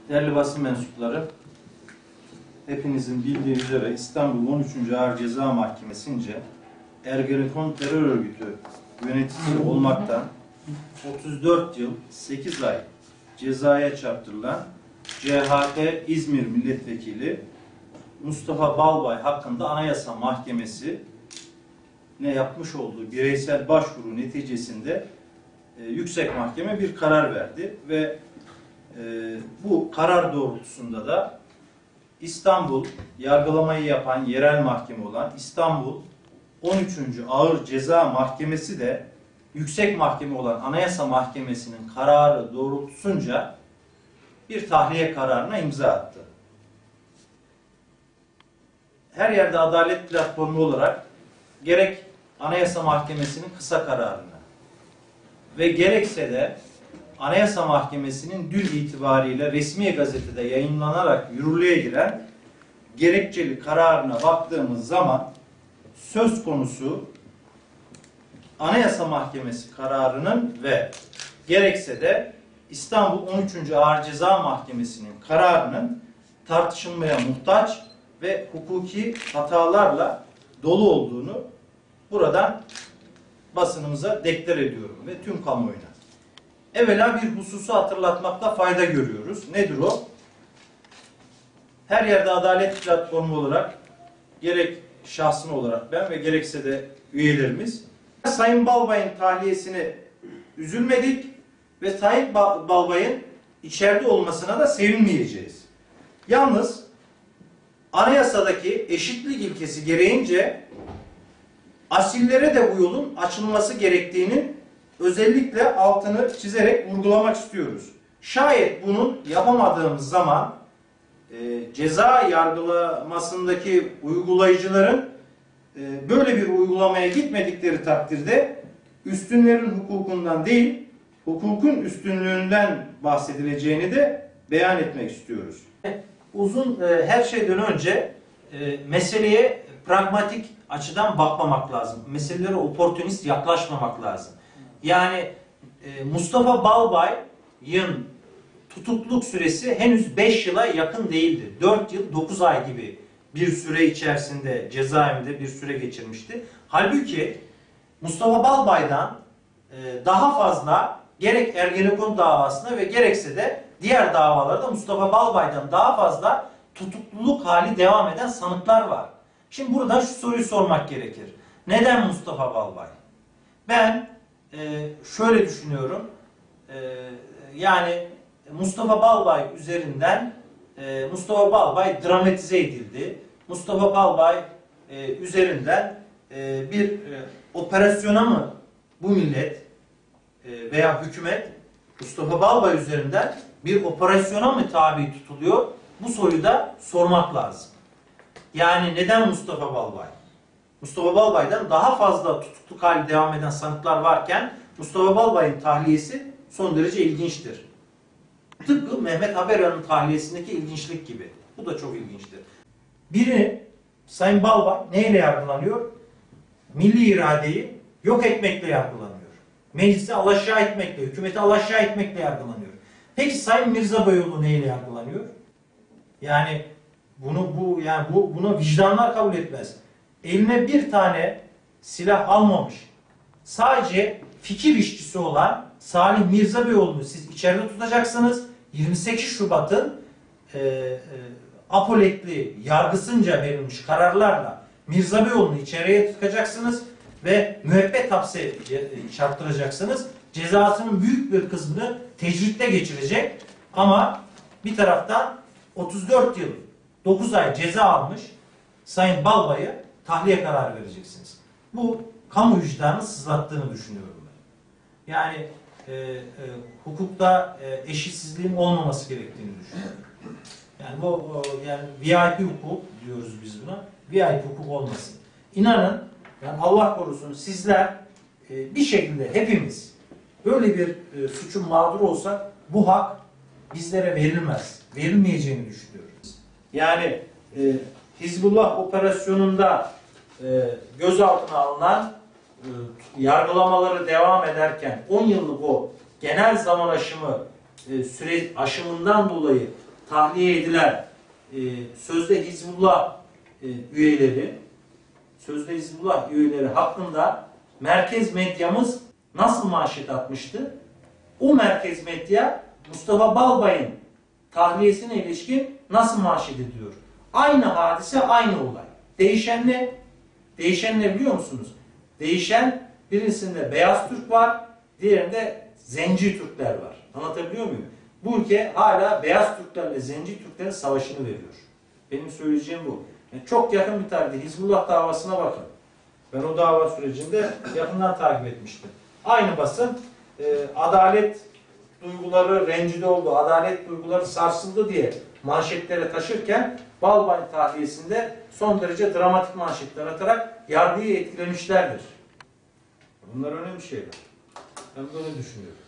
Değerli basın mensupları, hepinizin bildiği üzere İstanbul 13. Ağır Ceza Mahkemesi'nce Ergenekon terör örgütü yöneticisi olmaktan 34 yıl 8 ay cezaya çarptırılan CHP İzmir Milletvekili Mustafa Balbay hakkında Anayasa Mahkemesi ne yapmış olduğu bireysel başvuru neticesinde Yüksek Mahkeme bir karar verdi ve bu karar doğrultusunda da İstanbul yargılamayı yapan yerel mahkeme olan İstanbul 13. Ağır Ceza Mahkemesi de Yüksek Mahkeme olan Anayasa Mahkemesi'nin kararı doğrultusunca bir tahliye kararına imza attı. Her yerde adalet platformu olarak gerek Anayasa Mahkemesi'nin kısa kararını ve gerekse de Anayasa Mahkemesi'nin dün itibariyle resmi gazetede yayınlanarak yürürlüğe giren gerekçeli kararına baktığımız zaman söz konusu Anayasa Mahkemesi kararının ve gerekse de İstanbul 13. Ağır Ceza Mahkemesi'nin kararının tartışılmaya muhtaç ve hukuki hatalarla dolu olduğunu buradan basınımıza deklar ediyorum ve tüm kamuoyuna. Evvela bir hususu hatırlatmakta fayda görüyoruz. Nedir o? Her yerde adalet platformu olarak gerek şahsın olarak ben ve gerekse de üyelerimiz Sayın Balbay'ın tahliyesine üzülmedik ve Sayın Balbay'ın içeride olmasına da sevinmeyeceğiz. Yalnız anayasadaki eşitlik ilkesi gereğince asillere de bu yolun açılması gerektiğinin özellikle altını çizerek vurgulamak istiyoruz. Şayet bunun yapamadığımız zaman ceza yargılamasındaki uygulayıcıların böyle bir uygulamaya gitmedikleri takdirde üstünlerin hukukundan değil, hukukun üstünlüğünden bahsedileceğini de beyan etmek istiyoruz. Her şeyden önce meseleye pragmatik açıdan bakmamak lazım. Meselelere oportunist yaklaşmamak lazım. Yani Mustafa Balbay'ın tutukluluk süresi henüz 5 yıla yakın değildi. 4 yıl 9 ay gibi bir süre içerisinde cezaevinde bir süre geçirmişti. Halbuki Mustafa Balbay'dan daha fazla gerek Ergenekon davasında ve gerekse de diğer davalarda Mustafa Balbay'dan daha fazla tutukluluk hali devam eden sanıklar var. Şimdi buradan şu soruyu sormak gerekir. Neden Mustafa Balbay? Ben şöyle düşünüyorum. Yani Mustafa Balbay üzerinden Mustafa Balbay dramatize edildi. Mustafa Balbay üzerinden bir operasyona mı bu millet veya hükümet Mustafa Balbay üzerinden bir operasyona mı tabi tutuluyor? Bu soruyu da sormak lazım. Yani neden Mustafa Balbay? Mustafa Balbay'dan daha fazla tutukluk hali devam eden sanıklar varken Mustafa Balbay'ın tahliyesi son derece ilginçtir. Tıpkı Mehmet Haberyan'ın tahliyesindeki ilginçlik gibi. Bu da çok ilginçtir. Biri Sayın Balbay neyle yargılanıyor? Milli iradeyi yok etmekle yargılanıyor. Meclisi alaşağı etmekle, hükümeti alaşağı etmekle yargılanıyor. Peki Sayın Mirza Beyoğlu neyle yargılanıyor? Yani buna vicdanlar kabul etmez. Eline bir tane silah almamış, sadece fikir işçisi olan Salih Mirza Beyoğlu'nu siz içeride tutacaksınız. 28 Şubat'ın apoletli yargısınca verilmiş kararlarla Mirza Beyoğlu'nu içeriye tıkacaksınız ve müebbet hapse çarptıracaksınız. Cezasının büyük bir kısmını tecritte geçirecek ama bir taraftan 34 yıl 9 ay ceza almış Sayın Balbay'ı tahliye kararı vereceksiniz. Bu kamu vicdanını sızlattığını düşünüyorum ben. Yani hukukta eşitsizliğin olmaması gerektiğini düşünüyorum. Yani yani VIP hukuk diyoruz biz buna. VIP hukuk olmasın. İnanın yani Allah korusun sizler bir şekilde hepimiz böyle bir suçun mağduru olsak bu hak bizlere verilmez. Verilmeyeceğini düşünüyoruz. Yani Hizbullah operasyonunda gözaltına alınan yargılamaları devam ederken 10 yıllık o genel zaman aşımı süre aşımından dolayı tahliye edilen sözde Hizbullah üyeleri hakkında merkez medyamız nasıl manşet atmıştı? O merkez medya Mustafa Balbay'ın tahliyesine ilişkin nasıl manşet ediyor? Aynı hadise, aynı olay. Değişen ne? Değişen ne biliyor musunuz? Değişen birisinde beyaz Türk var, diğerinde zenci Türkler var. Anlatabiliyor muyum? Bu ülke hala beyaz Türklerle zenci Türklerin savaşını veriyor. Benim söyleyeceğim bu. Yani çok yakın bir tarihte Hizbullah davasına bakın. Ben o dava sürecinde yakından takip etmiştim. Aynı basın adalet duyguları rencide oldu, adalet duyguları sarsıldı diye manşetlere taşırken Balbay tahliyesinde son derece dramatik manşetler atarak yargıyı etkilemişlerdir. Bunlar önemli şeyler. Ben böyle düşünüyorum.